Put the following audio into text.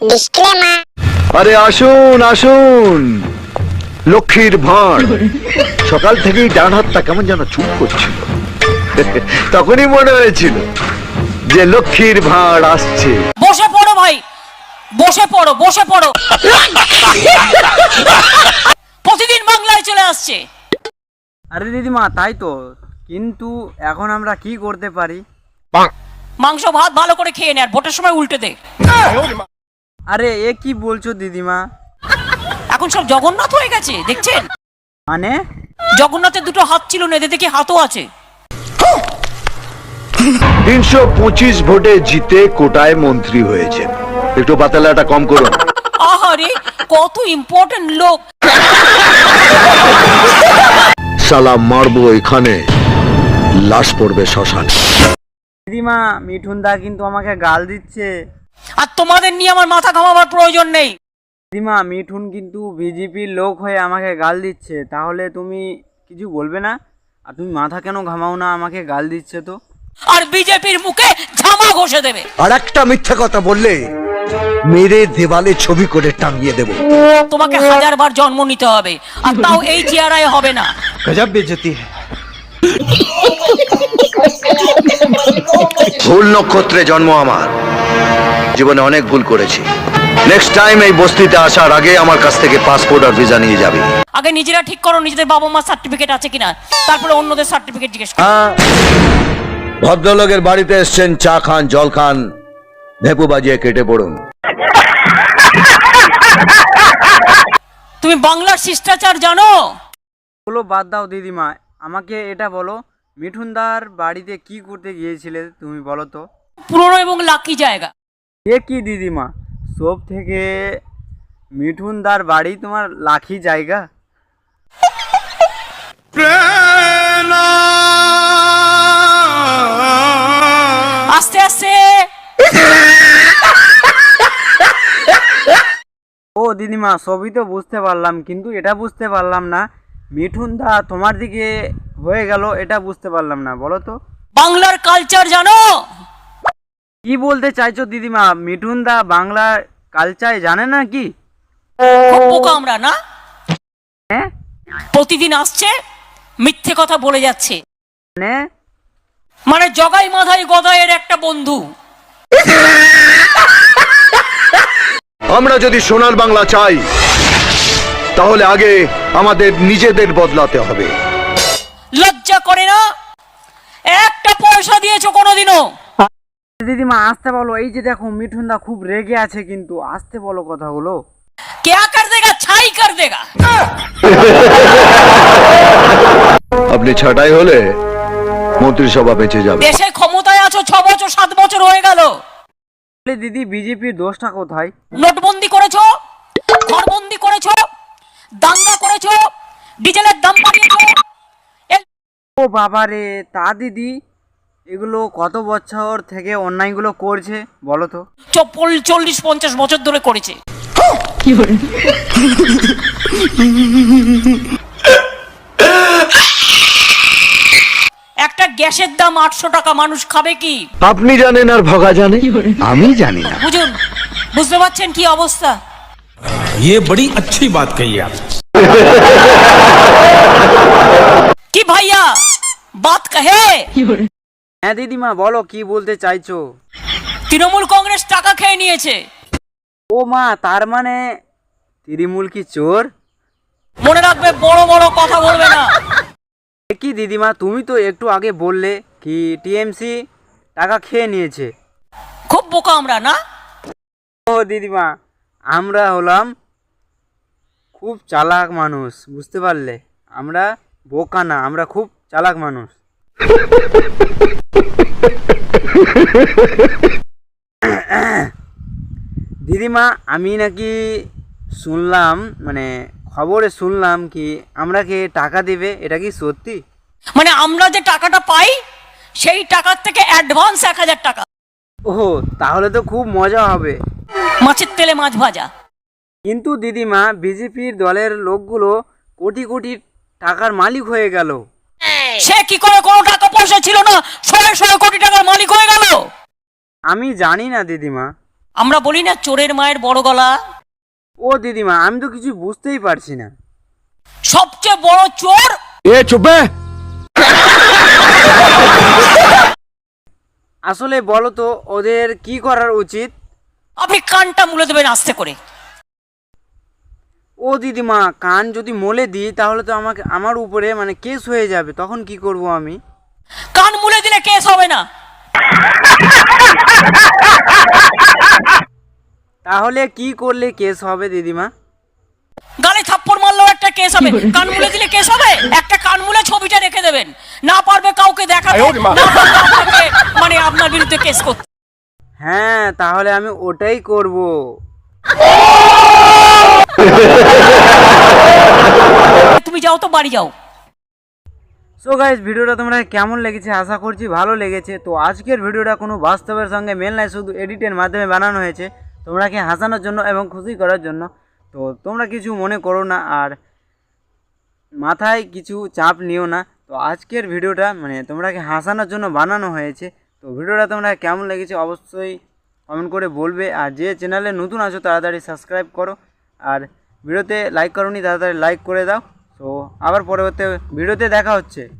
Disclaimer. আরে আসুন আসুন, লক্ষ্মীর ভাঁড়। সকাল থেকেই ডান হাতটা কেমন যেন চুপ করছিল। তখনই মনে হয়েছিল যে লক্ষ্মীর ভাঁড় আসছে। বসে পড়ো ভাই, বসে পড়ো, বসে পড়ো। প্রতিদিন বাংলায় চলে আসছে। আরে দিদিমা তাই তো, কিন্তু এখন আমরা কি করতে পারি? মাংস ভাত ভালো করে খেয়ে নে, আর ভোটের সময় উল্টে দে। আরে এ কি বলছো দিদিমা? এখন সব জগন্নাথ হয়ে গেছে, দেখছেন? মানে জগন্নাথের দুটো হাত ছিল না, এদের দেখি হাতও আছে। 325 ভোটে জিতে কোটায় মন্ত্রী হয়েছেন। একটু পাতালাটা কম করুন। আহারে, কত ইম্পর্টেন্ট লোক। সালা মারবো এখানে, লাশ পড়বে শ্মশানে। দিদিমা, মিঠুন দা কিন্তু আমাকে গাল দিচ্ছে। আর তোমাদের নিয়ে আমার মাথা ঘামাবার প্রয়োজন নেই। দিদিমা, মিঠুন কিন্তু বিজেপির লোক হয়ে আমাকে গাল দিচ্ছে, তাহলে তুমি কিছু বলবে না? আর তুমি মাথা কেন ঘামাও না? আমাকে গাল দিচ্ছে তো। আর বিজেপির মুখে ঝামা ঘষে দেবে। আর একটা মিথ্যা কথা বললে মেরে দেওয়ালে ছবি করে টাঙিয়ে দেব। তোমাকে 1000 বার জন্ম নিতে হবে, আর তাও এই চেহারায় হবে না। गजब बेइज्जती है। ভুল নক্ষত্রে জন্ম আমার, জীবনে অনেক ভুল করেছি। নেক্সট টাইম এই বস্তিতে আসার আগে আমার কাছ থেকে পাসপোর্ট আর ভিসা নিয়ে যাবি। আগে নিজেরা ঠিক করো নিজেদের বাবা মা সার্টিফিকেট আছে কিনা, তারপরে অন্যদের সার্টিফিকেট জিজ্ঞেস করো। ভদ্রলোকের বাড়িতে এসছেন, চা খান, জল খান, ভেপু বাজিয়ে কেটে পড়ুন। তুমি বাংলার শিষ্টাচার জানো? বলো বাদ দাও দিদিমা, আমাকে এটা বলো, মিঠুন দার বাড়িতে কি করতে গিয়েছিলে তুমি বলো তো? পুরনো এবং লাকি জায়গা। এ কি দিদিমা, সব থেকে মিঠুন দার বাড়ি তোমার লাখি জায়গা? আস্তে আস্তে। ও দিদিমা, সবই তো বুঝতে পারলাম, কিন্তু এটা বুঝতে পারলাম না মিঠুন দা তোমার দিকে হয়ে গেল, এটা বুঝতে পারলাম না, বলো তো? বাংলার কালচার জানো? কি বলতে চাইছো দিদিমা? মিঠুন দা বাংলার কালচার জানে না কি? খুব বোকা আমরা না? হ্যাঁ, প্রতিদিন আসছে, মিথ্যে কথা বলে যাচ্ছে। মানে মানে জগাই মাথায় গদায়ের একটা বন্ধু। আমরা যদি সোনার বাংলা চাই, তাহলে আগে আমাদের নিজেদের বদলাতে হবে। লজ্জা করে না? একটা পয়সা দিয়েছো কোনোদিনও? দিদিমা আসতে বলো, এই যে দেখো মিঠুন দা খুব রেগে আছে, কিন্তু আসতে বলো কথাগুলো। क्या कर देगा, ছাই कर देगा। আপনি ছাঁটাই হলে মন্ত্রিসভা বেঁচে যাবে। দেশে ক্ষমতায় আছো 6 বছর 7 বছর হয়ে গেল। বলে দিদি, বিজেপির দোষটা কোথায়? নোটবন্দি করেছো, ঘরবন্দি করেছো, দাঙ্গা করেছো, ডিজেলের দাম বাড়িয়েছো। ও বাবা রে, তা দিদি এগুলো কত বছর থেকে অন্যায়গুলো করছে বলো তো? 40-50 বছর ধরে করেছে। একটা গ্যাসের দাম 800 টাকা, মানুষ খাবে কি? আপনি জানেন আর ভগা জানে, আমি জানি না। বুঝুন, বুঝতে পারছেন কি অবস্থা? ये बड़ी अच्छी बात कही आप। কি ভাইয়া, বাত কহে? হ্যাঁ দিদিমা বলো, কি বলতে চাইছো? তৃণমূল কংগ্রেস টাকা খেয়ে নিয়েছে। ও মা, তার মানে তৃণমূল কি চোর? মনে রাখবে, বড় বড় কথা বলবে না। এ কি দিদিমা, তুমি তো একটু আগে বললে কি টিএমসি টাকা খেয়ে নিয়েছে। খুব বোকা আমরা না? ও দিদিমা, আমরা হলাম খুব চালাক মানুষ, বুঝতে পারলে? আমরা বোকা না, আমরা খুব চালাক মানুষ। দিদিমা, আমি নাকি শুনলাম, মানে খবরে শুনলাম কি আমরাকে টাকা দেবে, এটা কি সত্যি? মানে আমরা যে টাকাটা পাই, সেই টাকার থেকে অ্যাডভান্স 1000 টাকা। ও, তাহলে তো খুব মজা হবে। মাছের তেলে মাছ ভাজা। কিন্তু দিদিমা, বিজেপির দলের লোকগুলো কোটি কোটি টাকার মালিক হয়ে গেল। সে কি করে, কোনো টাকা পয়সা ছিল না, 100 কোটি টাকার মালিক হয়ে গেল? আমি জানি না দিদিমা। আমরা বলি না চোরের মায়ের বড় গলা। ও দিদিমা, আমি তো কিছু বুঝতেই পারছি না। সবচেয়ে বড় চোর এ চুপে। আসলে বলো তো ওদের কি করার উচিত? আপনি কানটা মুলে দেবেন আস্তে করে। ও দিদিমা, কান যদি মলে দিই তাহলে তো আমার উপরে মানে কেস হয়ে যাবে, তখন কি করব আমি? কান মুলে দিলে কেস হবে না। তাহলে কি করলে কেস হবে দিদিমা? গালে থাপ্পড় মারলেও একটা কেস হবে, কান মুলে দিলে কেস হবে। একটা কান মুলে ছবিটা রেখে দেবেন, না পারবে কাউকে দেখাতে, না পারবে আপনাকে মানে আপনার বিরুদ্ধে কেস করতে। হ্যাঁ, তাহলে আমি ওটাই করব। তুমি যাও তো, বাড়ি যাও। সো গাইস, ভিডিওটা তোমরা কেমন লেগেছে? আশা করছি ভালো লেগেছে। তো আজকের ভিডিওটা কোনো বাস্তবের সঙ্গে মেল নাই, শুধু এডিটের মাধ্যমে বানানো হয়েছে তোমরাকে হাসানোর জন্য এবং খুশি করার জন্য। তো তোমরা কিছু মনে করো না আর মাথায় কিছু চাপ নিও না। তো আজকের ভিডিওটা মানে তোমরাকে হাসানোর জন্য বানানো হয়েছে। তো ভিডিওটা তোমরা কেমন লেগেছে অবশ্যই কমেন্ট করে বলবে। আর যে চ্যানেলে নতুন আছো তাড়াতাড়ি সাবস্ক্রাইব করো, আর ভিডিওতে লাইক করোনি তাড়াতাড়ি লাইক করে দাও। তো আবার পরবর্তী ভিডিওতে দেখা হচ্ছে।